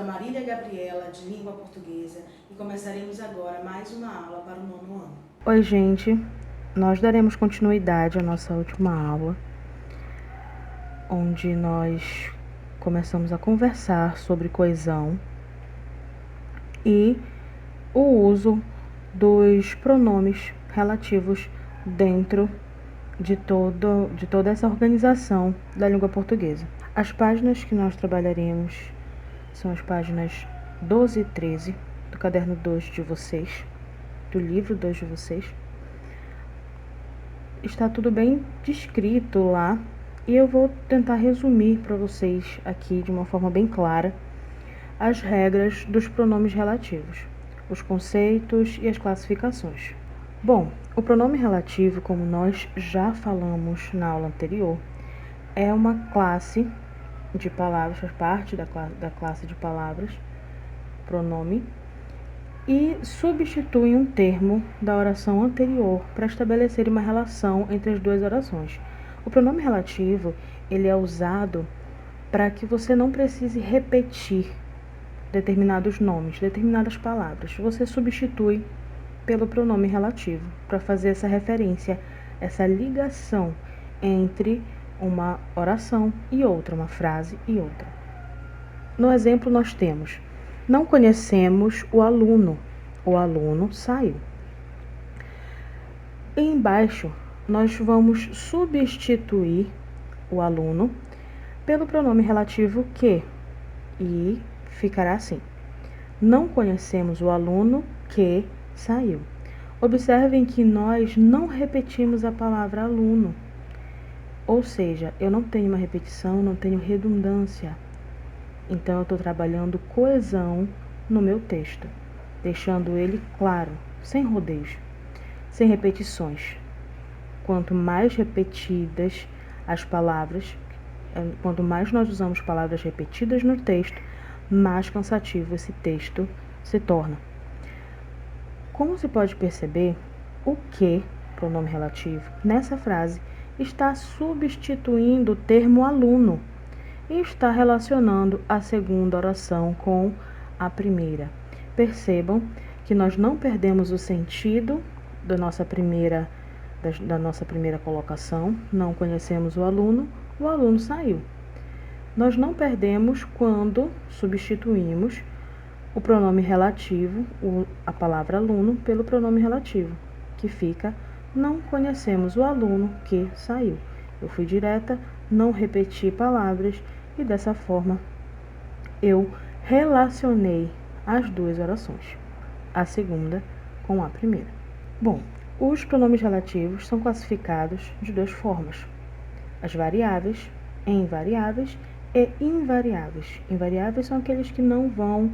professora Marília Gabriela, de Língua Portuguesa, e começaremos agora mais uma aula para o 9º ano. Oi, gente! Nós daremos continuidade à nossa última aula, onde nós começamos a conversar sobre coesão e o uso dos pronomes relativos dentro de toda essa organização da língua portuguesa. As páginas que nós trabalharemos são as páginas 12 e 13 do caderno 2 de vocês, do livro 2 de vocês. Está tudo bem descrito lá e eu vou tentar resumir para vocês aqui de uma forma bem clara as regras dos pronomes relativos, os conceitos e as classificações. Bom, o pronome relativo, como nós já falamos na aula anterior, é uma classe de palavras, faz parte da classe de palavras, pronome, e substitui um termo da oração anterior para estabelecer uma relação entre as duas orações. O pronome relativo, ele é usado para que você não precise repetir determinados nomes, determinadas palavras. Você substitui pelo pronome relativo para fazer essa referência, essa ligação entre uma oração e outra, uma frase e outra. No exemplo nós temos: não conhecemos o aluno saiu. E embaixo nós vamos substituir o aluno pelo pronome relativo que, e ficará assim: não conhecemos o aluno que saiu. Observem que nós não repetimos a palavra aluno, ou seja, eu não tenho uma repetição, não tenho redundância. Então eu estou trabalhando coesão no meu texto, deixando ele claro, sem rodeios, sem repetições. Quanto mais repetidas as palavras, quanto mais nós usamos palavras repetidas no texto, mais cansativo esse texto se torna. Como se pode perceber, o que, pronome relativo, nessa frase está substituindo o termo aluno e está relacionando a segunda oração com a primeira. Percebam que nós não perdemos o sentido da nossa primeira colocação, não conhecemos o aluno saiu. Nós não perdemos quando substituímos o pronome relativo, a palavra aluno, pelo pronome relativo, que fica: não conhecemos o aluno que saiu. Eu fui direta, não repeti palavras e dessa forma eu relacionei as duas orações, a segunda com a primeira. Bom, os pronomes relativos são classificados de duas formas: as variáveis, invariáveis e invariáveis. Invariáveis são aqueles que não vão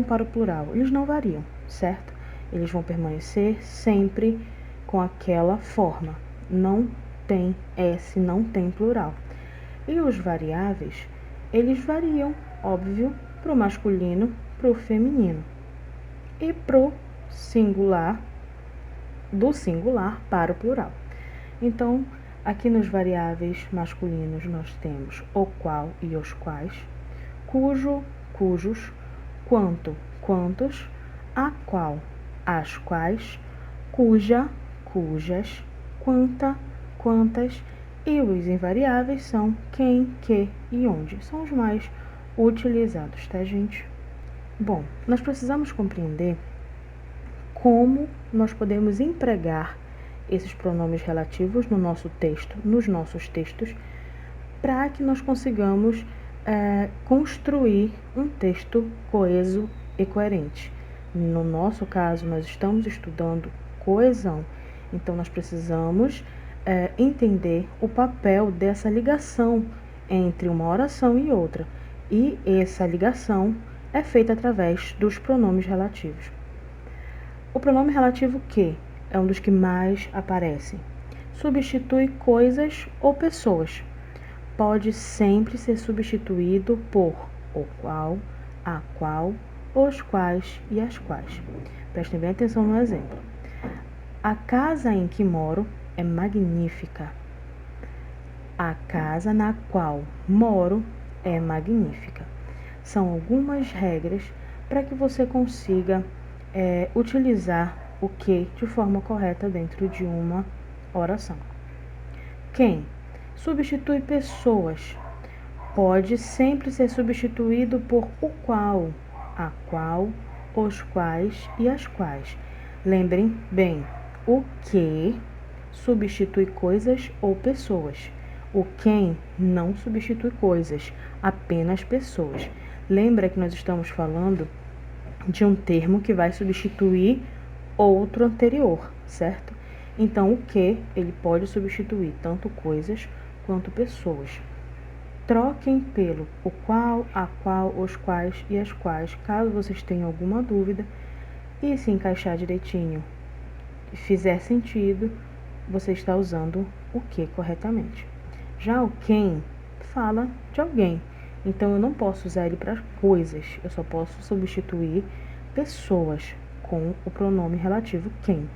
para o plural, eles não variam, certo? Eles vão permanecer sempre com aquela forma, não tem S, não tem plural. E os variáveis, eles variam, óbvio, para o masculino, para o feminino e para o singular, do singular para o plural. Então, aqui nos variáveis masculinos nós temos o qual e os quais, cujo, cujos, quanto, quantos, a qual, as quais, cuja, cujas, quanta, quantas, e os invariáveis são quem, que e onde. São os mais utilizados, tá, gente? Bom, nós precisamos compreender como nós podemos empregar esses pronomes relativos no nosso texto, nos nossos textos, para que nós consigamos construir um texto coeso e coerente. No nosso caso, nós estamos estudando coesão, então nós precisamos entender o papel dessa ligação entre uma oração e outra, e essa ligação é feita através dos pronomes relativos. O pronome relativo que é um dos que mais aparecem. Substitui coisas ou pessoas. Pode sempre ser substituído por o qual, a qual, os quais e as quais. Prestem bem atenção no exemplo. A casa em que moro é magnífica. A casa na qual moro é magnífica. São algumas regras para que você consiga utilizar o que de forma correta dentro de uma oração. Quem substitui pessoas pode sempre ser substituído por o qual, a qual, os quais e as quais. Lembrem bem, o que substitui coisas ou pessoas. O quem não substitui coisas, apenas pessoas. Lembra que nós estamos falando de um termo que vai substituir outro anterior, certo? Então, o que ele pode substituir tanto coisas quanto pessoas. Troquem pelo o qual, a qual, os quais e as quais, caso vocês tenham alguma dúvida, e se encaixar direitinho e fizer sentido, você está usando o que corretamente. Já o quem fala de alguém, então eu não posso usar ele para coisas, eu só posso substituir pessoas com o pronome relativo quem.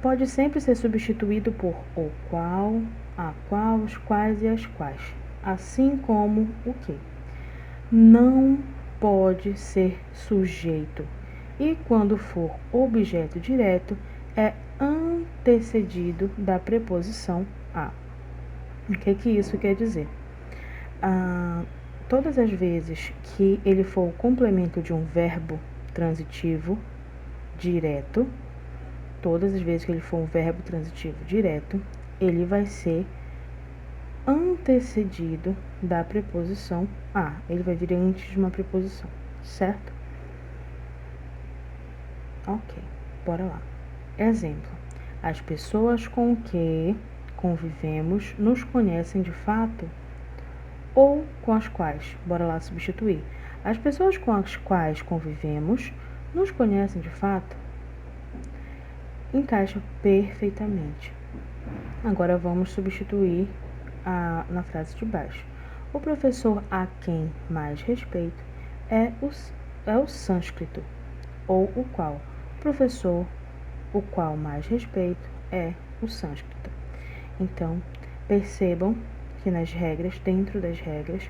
Pode sempre ser substituído por o qual, a qual, os quais e as quais, assim como o que. Não pode ser sujeito e, quando for objeto direto, é antecedido da preposição a. O que isso quer dizer? Todas as vezes que ele for o complemento de um verbo transitivo direto, todas as vezes que ele for um verbo transitivo direto, ele vai ser antecedido da preposição a. Ele vai vir antes de uma preposição, certo? Ok, bora lá. Exemplo: as pessoas com que convivemos nos conhecem de fato ou com as quais. Bora lá substituir. As pessoas com as quais convivemos nos conhecem de fato. Encaixa perfeitamente. Agora vamos substituir na frase de baixo. O professor a quem mais respeito é o sânscrito, ou o qual. O professor o qual mais respeito é o sânscrito. Então, percebam que nas regras, dentro das regras,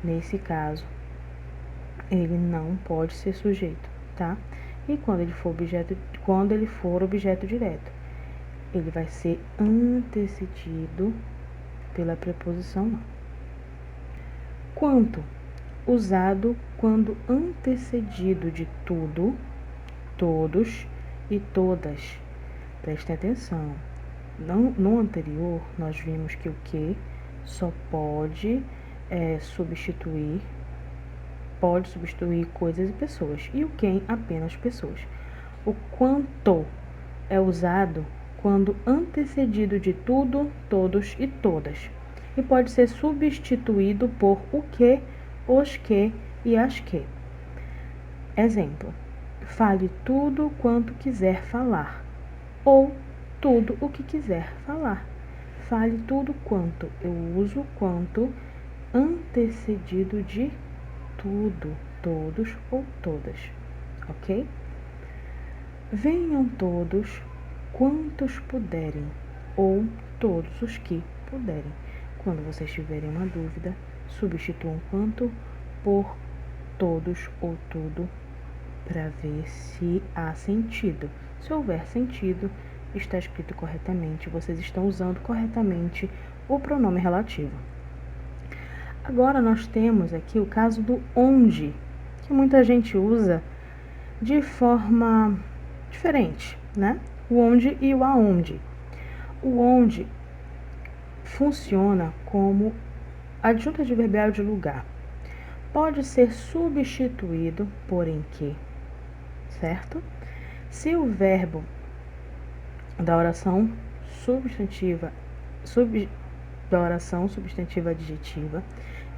nesse caso, ele não pode ser sujeito, tá? E quando ele for objeto direto, ele vai ser antecedido pela preposição a. Quanto, usado quando antecedido de tudo, todos e todas. Prestem atenção. No anterior, nós vimos que o que só pode substituir coisas e pessoas. E o quem apenas pessoas. O quanto é usado quando antecedido de tudo, todos e todas. E pode ser substituído por o que, os que e as que. Exemplo: fale tudo quanto quiser falar. Ou tudo o que quiser falar. Fale tudo quanto. Eu uso quanto antecedido de tudo, todos ou todas. Ok? Venham todos quantos puderem, ou todos os que puderem. Quando vocês tiverem uma dúvida, substituam quanto por todos ou tudo para ver se há sentido. Se houver sentido, está escrito corretamente, vocês estão usando corretamente o pronome relativo. Agora nós temos aqui o caso do onde, que muita gente usa de forma diferente, né? O onde e o aonde. O onde funciona como adjunto adverbial de lugar. Pode ser substituído por em que, certo? Se o verbo da oração substantiva adjetiva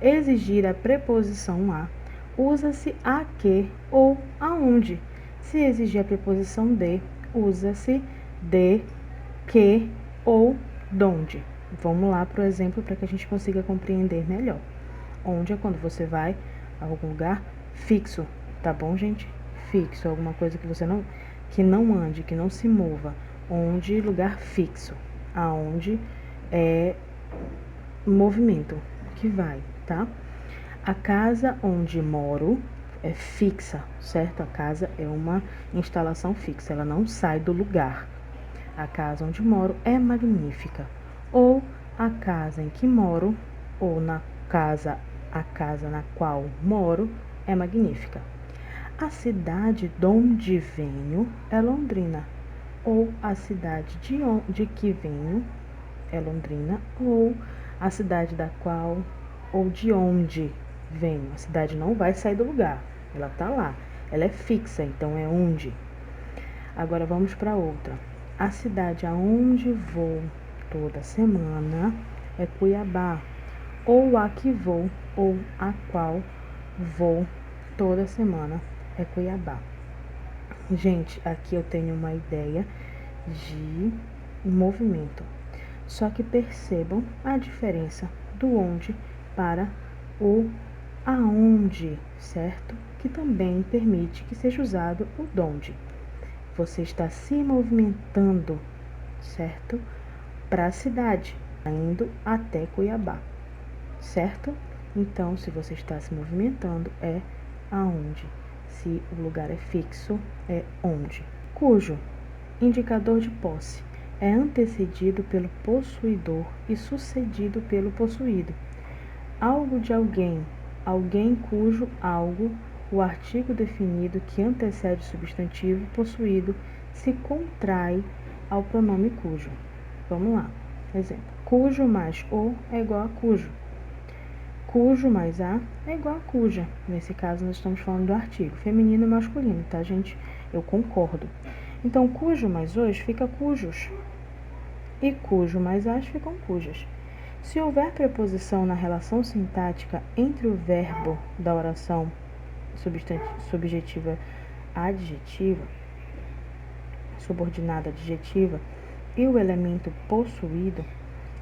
exigir a preposição a, usa-se a que ou aonde. Se exigir a preposição de, usa-se de, que ou donde. Vamos lá para o exemplo para que a gente consiga compreender melhor. Onde é quando você vai a algum lugar fixo, tá bom, gente? Fixo, alguma coisa que não ande, que não se mova. Onde, lugar fixo. Aonde é movimento que vai, tá? A casa onde moro é fixa, certo? A casa é uma instalação fixa, ela não sai do lugar. A casa onde moro é magnífica. Ou a casa em que moro, ou a casa na qual moro é magnífica. A cidade de onde venho é Londrina. Ou a cidade de que venho é Londrina. Ou a cidade da qual ou de onde venho. A cidade não vai sair do lugar, ela tá lá. Ela é fixa, então é onde. Agora vamos para outra. A cidade aonde vou toda semana é Cuiabá. Ou a que vou ou a qual vou toda semana é Cuiabá. Gente, aqui eu tenho uma ideia de movimento. Só que percebam a diferença do onde para o aonde, certo? Que também permite que seja usado o donde. Você está se movimentando, certo? Para a cidade, indo até Cuiabá, certo? Então, se você está se movimentando, é aonde. Se o lugar é fixo, é onde. Cujo, indicador de posse, é antecedido pelo possuidor e sucedido pelo possuído. Algo de alguém, alguém cujo algo, o artigo definido que antecede o substantivo possuído se contrai ao pronome cujo. Vamos lá. Exemplo. Cujo mais o é igual a cujo. Cujo mais a é igual a cuja. Nesse caso, nós estamos falando do artigo feminino e masculino, tá, gente? Eu concordo. Então, cujo mais os fica cujos. E cujo mais as ficam cujas. Se houver preposição na relação sintática entre o verbo da oração subjetiva adjetiva, subordinada adjetiva, e o elemento possuído,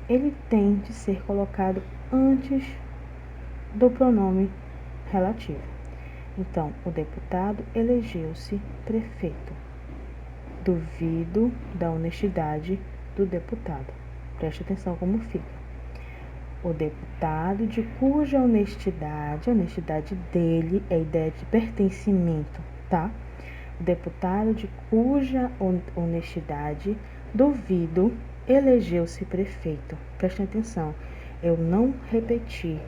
ele tem de ser colocado antes do pronome relativo. Então, o deputado elegeu-se prefeito. Duvido da honestidade do deputado. Preste atenção como fica. O deputado de cuja honestidade, a honestidade dele é a ideia de pertencimento, tá? O deputado de cuja honestidade, duvido, elegeu-se prefeito. Prestem atenção, eu não repeti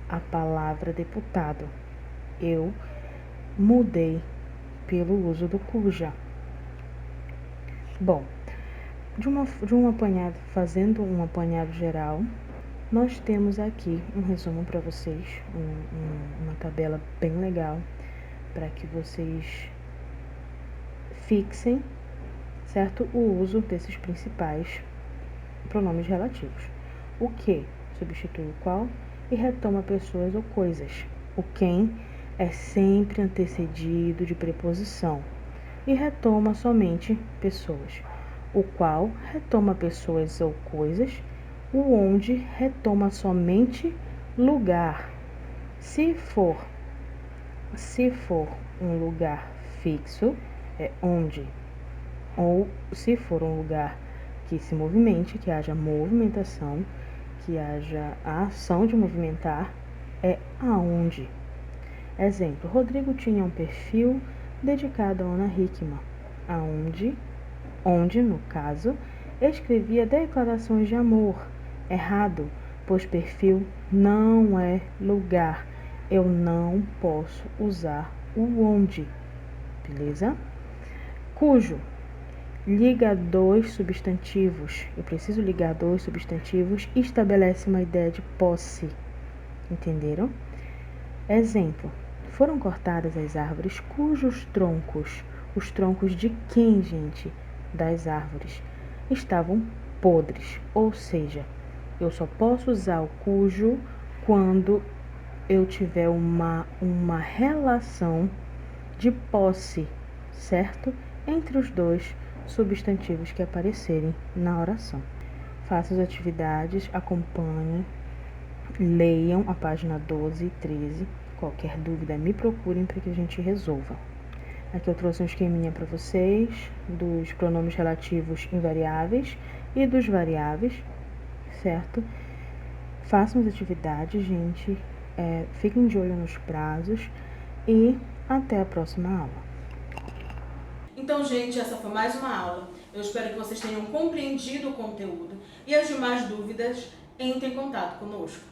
a palavra deputado, eu mudei pelo uso do cuja. Bom, fazendo um apanhado geral, nós temos aqui um resumo para vocês, uma tabela bem legal para que vocês fixem, certo, o uso desses principais pronomes relativos. O que substitui o qual e retoma pessoas ou coisas. O quem é sempre antecedido de preposição e retoma somente pessoas. O qual retoma pessoas ou coisas. O onde retoma somente lugar. Se for um lugar fixo, é onde. Ou se for um lugar que se movimente, que haja movimentação, que haja a ação de movimentar, é aonde. Exemplo, Rodrigo tinha um perfil dedicado a Ana Hickman, onde, no caso, escrevia declarações de amor. Errado, pois perfil não é lugar. Eu não posso usar o onde, beleza? Cujo liga dois substantivos. Eu preciso ligar dois substantivos e estabelece uma ideia de posse. Entenderam? Exemplo, foram cortadas as árvores cujos troncos, os troncos de quem, gente? Das árvores, estavam podres, ou seja, eu só posso usar o cujo quando eu tiver uma relação de posse, certo? Entre os dois substantivos que aparecerem na oração. Faça as atividades, acompanhem, leiam a página 12 e 13. Qualquer dúvida, me procurem para que a gente resolva. Aqui eu trouxe um esqueminha para vocês dos pronomes relativos invariáveis e dos variáveis, certo? Façam as atividades, gente. fiquem de olho nos prazos e até a próxima aula. Então, gente, essa foi mais uma aula. Eu espero que vocês tenham compreendido o conteúdo e as demais dúvidas, entrem em contato conosco.